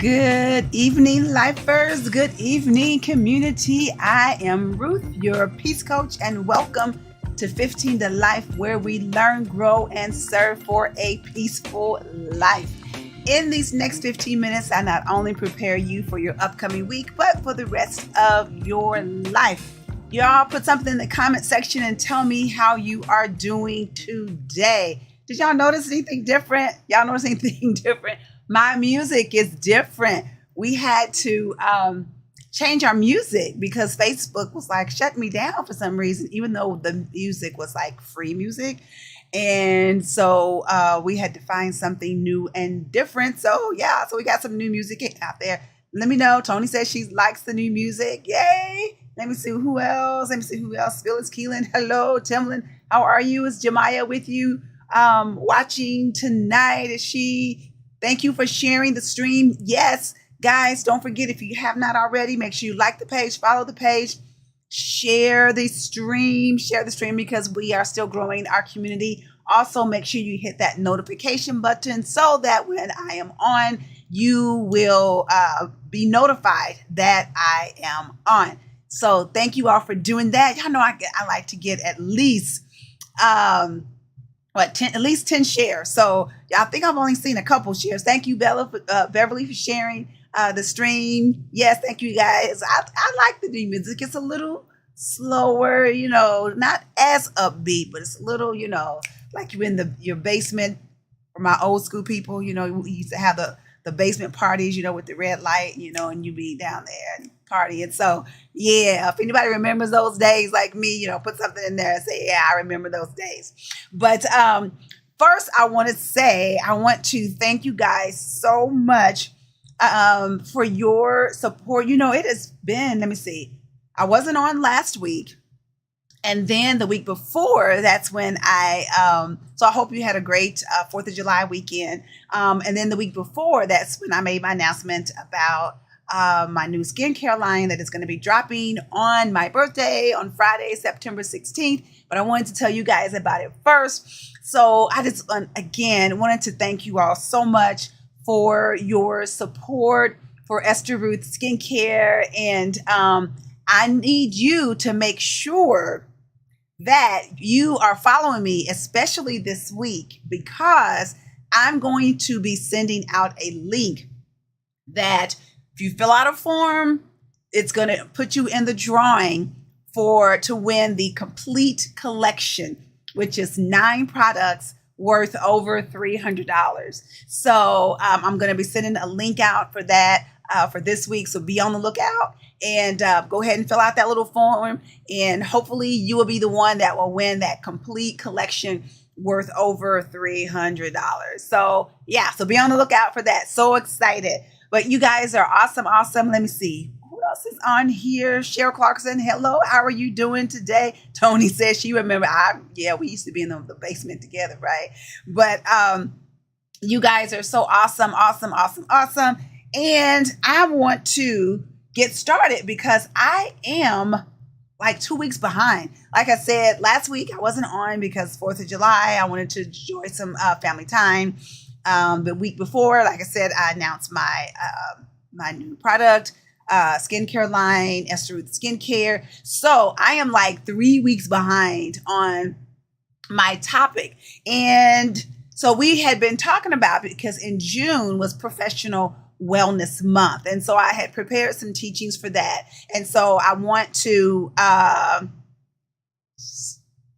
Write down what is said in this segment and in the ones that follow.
Good evening, lifers. Good evening, community. I am Ruth, your peace coach, and welcome to 15 to Life, where we learn, grow, and serve for a peaceful life. In these next 15 minutes, I not only prepare you for your upcoming week, but for the rest of your life. Y'all put something in the comment section and tell me how you are doing today. Did y'all notice anything different? Y'all notice anything different? My music is different. We had to change our music because Facebook was like shut me down for some reason, even though the music was like free music. And so we had to find something new and different. So yeah, so we got some new music out there. Let me know. Tony says she likes the new music. Yay. Let me see who else. Phyllis Keelan. Hello, Timlin. How are you? Is Jemiah with you watching tonight? Is she? Thank you for sharing the stream. Yes, guys, don't forget, if you have not already, make sure you like the page, follow the page, share the stream because we are still growing our community. Also, make sure you hit that notification button so that when I am on, you will be notified that I am on. So thank you all for doing that. Y'all know I like to get at least 10 shares. So I think I've only seen a couple shares. Thank you, Beverly, for sharing the stream. Yes, thank you guys. I like the new music. It's a little slower, not as upbeat, but it's a little, like you're in your basement. For my old school people, we used to have the basement parties, with the red light, and you be down there and party. And so, yeah, if anybody remembers those days like me, put something in there and say, yeah, I remember those days. But first, I want to thank you guys so much for your support. It has been, let me see, I wasn't on last week. And then the week before, that's when so I hope you had a great 4th of July weekend. And then the week before, that's when I made my announcement about my new skincare line that is going to be dropping on my birthday on Friday, September 16th. But I wanted to tell you guys about it first. So I just, again, wanted to thank you all so much for your support for Esther Ruth Skincare. And I need you to make sure that you are following me, especially this week, because I'm going to be sending out a link that if you fill out a form, it's going to put you in the drawing to win the complete collection, which is 9 products worth over $300. So I'm going to be sending a link out for that for this week. So be on the lookout and go ahead and fill out that little form. And hopefully you will be the one that will win that complete collection worth over $300. So yeah, so be on the lookout for that. So excited. But you guys are awesome. Awesome. Let me see. Who else is on here? Cheryl Clarkson. Hello. How are you doing today? Tony says she remember. We used to be in the basement together, right? But you guys are so awesome. Awesome. Awesome. Awesome. And I want to get started because I am like 2 weeks behind. Like I said, last week I wasn't on because 4th of July. I wanted to enjoy some family time. The week before, like I said, I announced my new product, skincare line, Esther Ruth Skincare. So I am like 3 weeks behind on my topic. And so we had been talking about, because in June was Professional Wellness Month. And so I had prepared some teachings for that. And so I want to,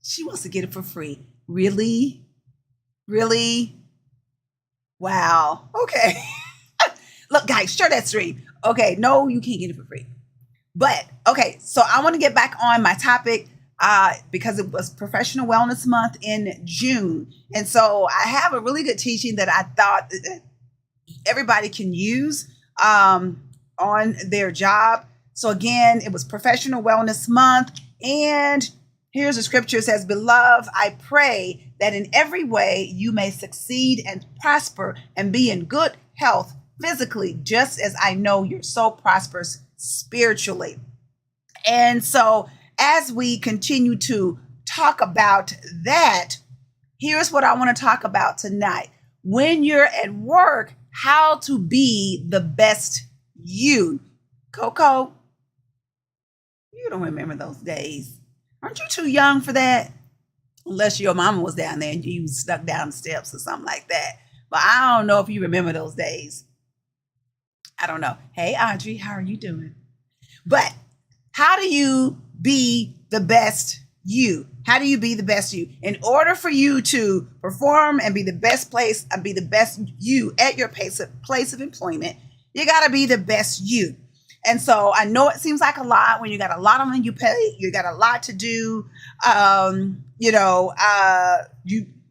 she wants to get it for free. Really? Really? Wow. Okay. Look, guys, share that stream. Okay. No, you can't get it for free. But okay. So I want to get back on my topic because it was Professional Wellness Month in June. And so I have a really good teaching that I thought that everybody can use on their job. So again, it was Professional Wellness Month. And here's the scripture. It says, "Beloved, I pray that in every way you may succeed and prosper and be in good health physically, just as I know you're so prosperous spiritually." And so as we continue to talk about that, here's what I want to talk about tonight. When you're at work, how to be the best you. Coco, you don't remember those days. Aren't you too young for that? unless your mama was down there and you was stuck down the steps or something like that. But I don't know if you remember those days. I don't know. Hey, Audrey, how are you doing? But how do you be the best you? How do you be the best you? In order for you to perform and be the best place and be the best you at your place of employment, you got to be the best you. And so I know it seems like a lot when you got a lot on you pay, you got a lot to do. What do I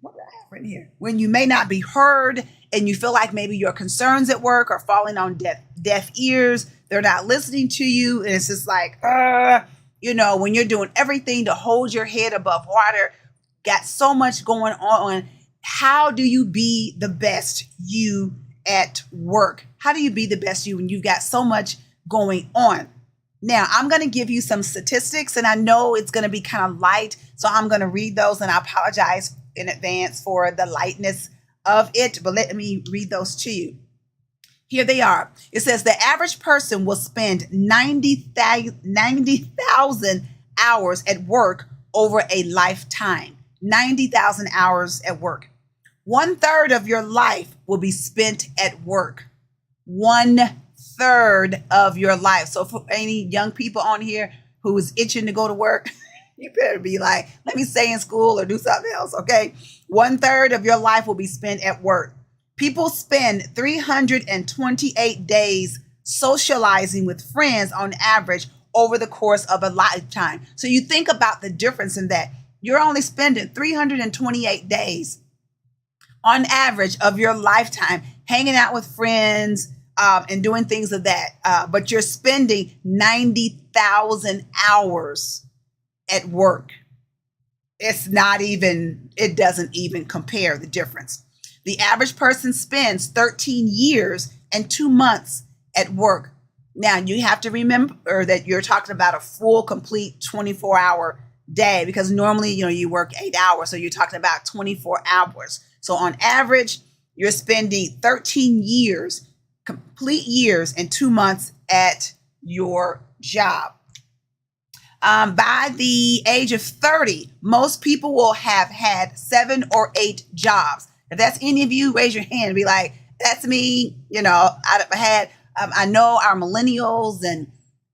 have right here? When you may not be heard and you feel like maybe your concerns at work are falling on deaf ears, they're not listening to you. And it's just like, when you're doing everything to hold your head above water, got so much going on. How do you be the best you at work? How do you be the best you when you've got so much going on? Now, I'm going to give you some statistics, and I know it's going to be kind of light, so I'm going to read those, and I apologize in advance for the lightness of it, but let me read those to you. Here they are. It says the average person will spend 90,000 hours at work over a lifetime. 90,000 hours at work. 1/3 of your life will be spent at work. 1/3 of your life. So for any young people on here who is itching to go to work, you better be like, let me stay in school or do something else, okay? 1/3 of your life will be spent at work. People spend 328 days socializing with friends on average over the course of a lifetime. So you think about the difference in that. You're only spending 328 days on average of your lifetime hanging out with friends and doing things of that. But you're spending 90,000 hours at work. It doesn't even compare the difference. The average person spends 13 years and 2 months at work. Now, you have to remember that you're talking about a full, complete 24-hour day, because normally, you work 8 hours. So you're talking about 24 hours. So on average, you're spending 13 years, complete years and 2 months at your job. By the age of 30, most people will have had 7 or 8 jobs. If that's any of you, raise your hand and be like, that's me. I know our millennials and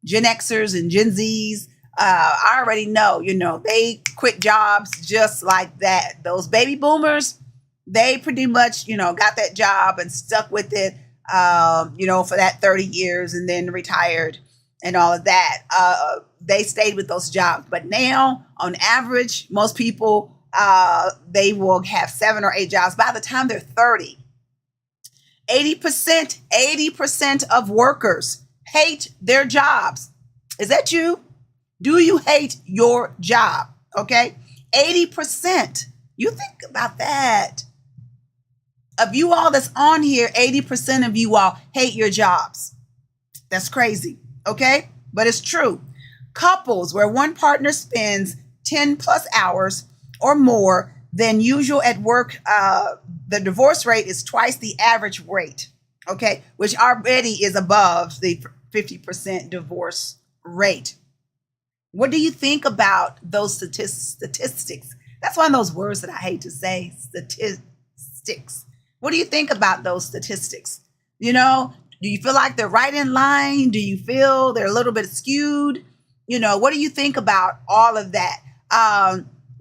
Gen Xers and Gen Zs. I already know, they quit jobs just like that. Those baby boomers, they pretty much, got that job and stuck with it, for that 30 years and then retired and all of that. They stayed with those jobs. But now, on average, most people, they will have 7 or 8 jobs by the time they're 30. 80% of workers hate their jobs. Is that you? Do you hate your job? Okay. 80%. You think about that. Of you all that's on here, 80% of you all hate your jobs. That's crazy. Okay. But it's true. Couples where one partner spends 10 plus hours or more than usual at work, the divorce rate is twice the average rate, okay, which already is above the 50% divorce rate. What do you think about those statistics? That's one of those words that I hate to say, statistics. What do you think about those statistics? Do you feel like they're right in line? Do you feel they're a little bit skewed? What do you think about all of that?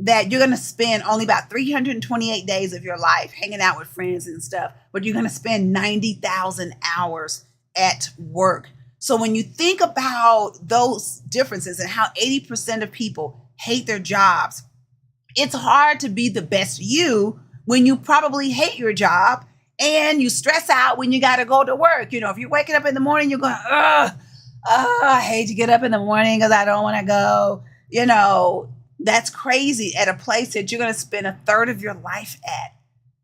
That you're going to spend only about 328 days of your life hanging out with friends and stuff, but you're going to spend 90,000 hours at work. So when you think about those differences and how 80% of people hate their jobs, it's hard to be the best you when you probably hate your job and you stress out when you got to go to work. If you're waking up in the morning, you're going, I hate to get up in the morning because I don't want to go, That's crazy at a place that you're going to spend 1/3 of your life at.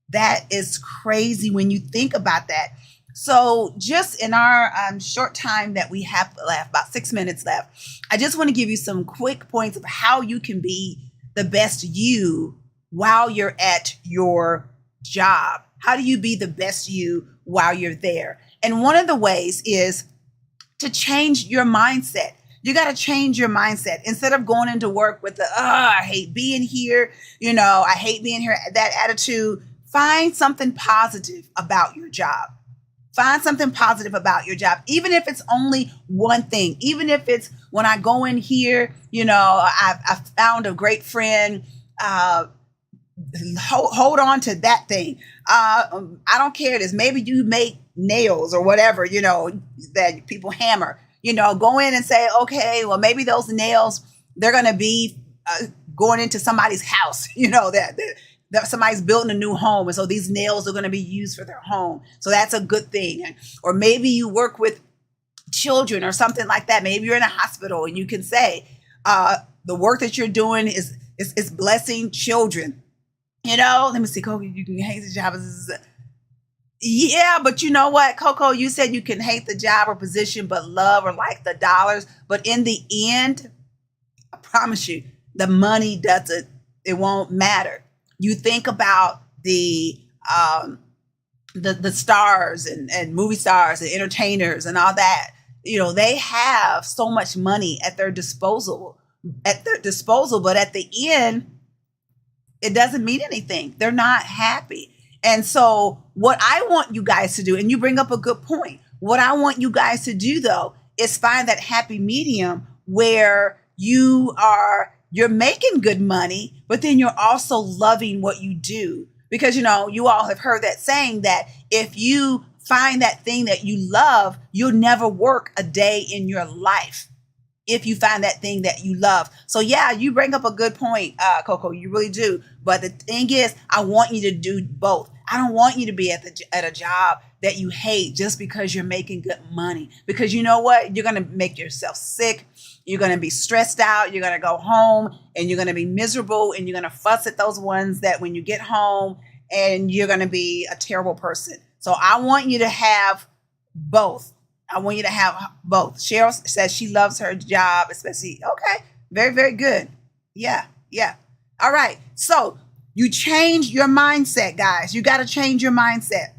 That is crazy when you think about that. So just in our short time that we have left, about 6 minutes left, I just want to give you some quick points of how you can be the best you while you're at your job. How do you be the best you while you're there? And one of the ways is to change your mindset. You got to change your mindset. Instead of going into work with the, I hate being here, I hate being here, that attitude, find something positive about your job. Find something positive about your job, even if it's only one thing. Even if it's when I go in here, I found a great friend. Hold on to that thing. I don't care. It is. Maybe you make nails or whatever, that people hammer. Go in and say, okay, well, maybe those nails, they're going to be going into somebody's house, that somebody's building a new home. And so these nails are going to be used for their home. So that's a good thing. Or maybe you work with children or something like that. Maybe you're in a hospital and you can say, the work that you're doing is blessing children. Let me see, Coco, you can hate the job. Yeah, but you know what, Coco, you said you can hate the job or position, but love or like the dollars. But in the end, I promise you, the money it won't matter. You think about the stars and movie stars and entertainers and all that. They have so much money at their disposal, but at the end, it doesn't mean anything. They're not happy. And so what I want you guys to do, and you bring up a good point, what I want you guys to do though, is find that happy medium where you're making good money, but then you're also loving what you do. Because, you all have heard that saying that if you find that thing that you love, you'll never work a day in your life. If you find that thing that you love. So yeah, you bring up a good point, Coco, you really do. But the thing is, I want you to do both. I don't want you to be at a job that you hate just because you're making good money. Because you know what? You're going to make yourself sick. You're going to be stressed out. You're going to go home and you're going to be miserable and you're going to fuss at those ones that when you get home and you're going to be a terrible person. So I want you to have both. I want you to have both. Cheryl says she loves her job, especially. Okay. Very, very good. Yeah. All right. So you change your mindset, guys. You got to change your mindset.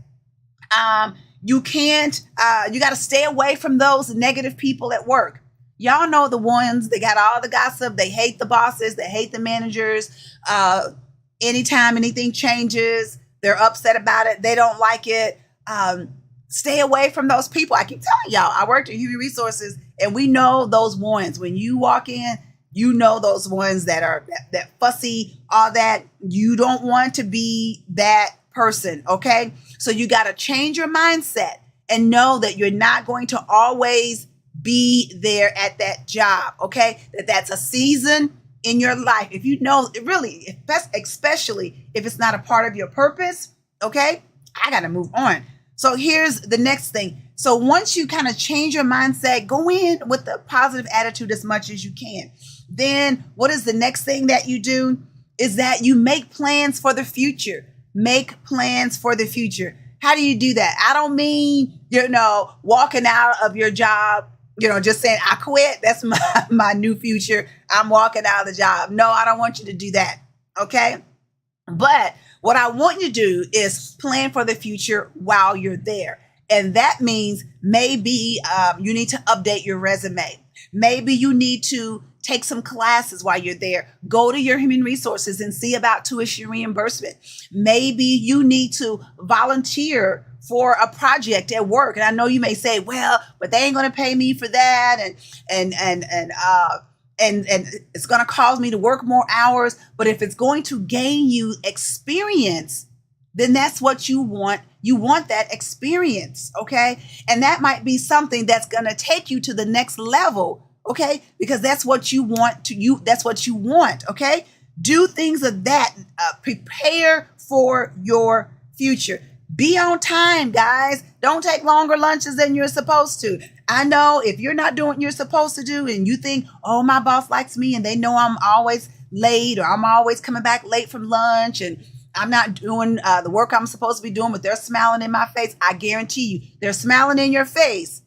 You got to stay away from those negative people at work. Y'all know the ones, they got all the gossip. They hate the bosses. They hate the managers. Anytime anything changes, they're upset about it. They don't like it. Stay away from those people. I keep telling y'all, I worked in human resources and we know those ones. When you walk in, those ones that are that fussy, all that. You don't want to be that person. Okay. So you got to change your mindset and know that you're not going to always be there at that job. Okay. That's a season in your life. If you know, really, especially if it's not a part of your purpose. Okay. I got to move on. So here's the next thing. So once you kind of change your mindset, go in with a positive attitude as much as you can. Then what is the next thing that you do is that you make plans for the future. Make plans for the future. How do you do that? I don't mean, walking out of your job, just saying, I quit. That's my new future. I'm walking out of the job. No, I don't want you to do that. Okay. But what I want you to do is plan for the future while you're there. And that means maybe you need to update your resume. Maybe you need to take some classes while you're there. Go to your human resources and see about tuition reimbursement. Maybe you need to volunteer for a project at work. And I know you may say, well, but they ain't going to pay me for that. And it's going to cause me to work more hours. But if it's going to gain you experience, then that's what you want. You want that experience. Okay. And that might be something that's going to take you to the next level. Okay. Because that's what you want that's what you want. Okay. Do things of that. Prepare for your future. Be on time, guys. Don't take longer lunches than you're supposed to. I know if you're not doing what you're supposed to do and you think, oh, my boss likes me and they know I'm always late or I'm always coming back late from lunch and I'm not doing the work I'm supposed to be doing, but they're smiling in my face. I guarantee you they're smiling in your face,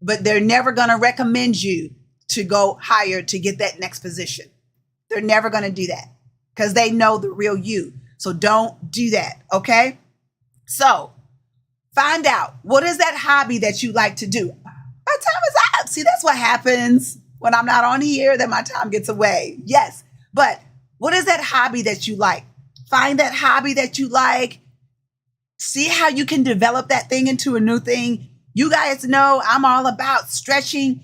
but they're never going to recommend you to go higher to get that next position. They're never going to do that because they know the real you. So don't do that. Okay. So find out, what is that hobby that you like to do? My time is up. See, that's what happens when I'm not on here, then my time gets away. Yes. But what is that hobby that you like? Find that hobby that you like. See how you can develop that thing into a new thing. You guys know I'm all about stretching.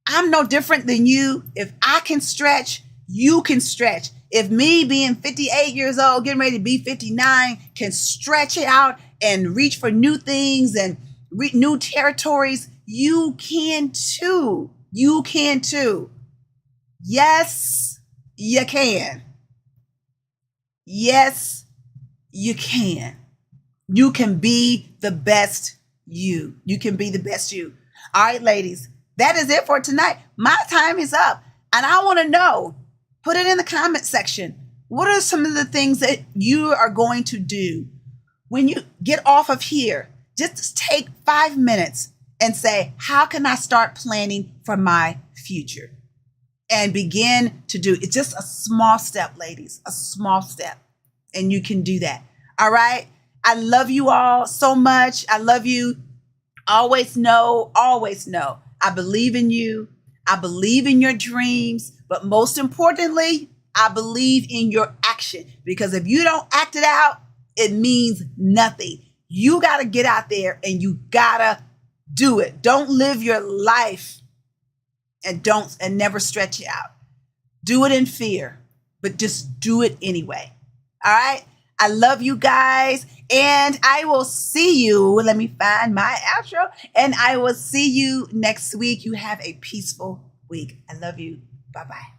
I'm no different than you. If I can stretch, you can stretch. If me being 58 years old, getting ready to be 59, can stretch it out and reach for new things and new territories, you can too. You can too. Yes, you can. Yes, you can. You can be the best you. You can be the best you. All right, ladies, that is it for tonight. My time is up. And I want to know, put it in the comment section. What are some of the things that you are going to do when you get off of here? Just take 5 minutes and say, how can I start planning for my future? And begin to do it. Just a small step, ladies, a small step. And you can do that. All right. I love you all so much. I love you. Always know, I believe in you. I believe in your dreams. But most importantly, I believe in your action. Because if you don't act it out, it means nothing. You got to get out there and you got to do it. Don't live your life and never stretch it out. Do it in fear, but just do it anyway. All right. I love you guys, and I will see you. Let me find my outro, and I will see you next week. You have a peaceful week. I love you. Bye-bye.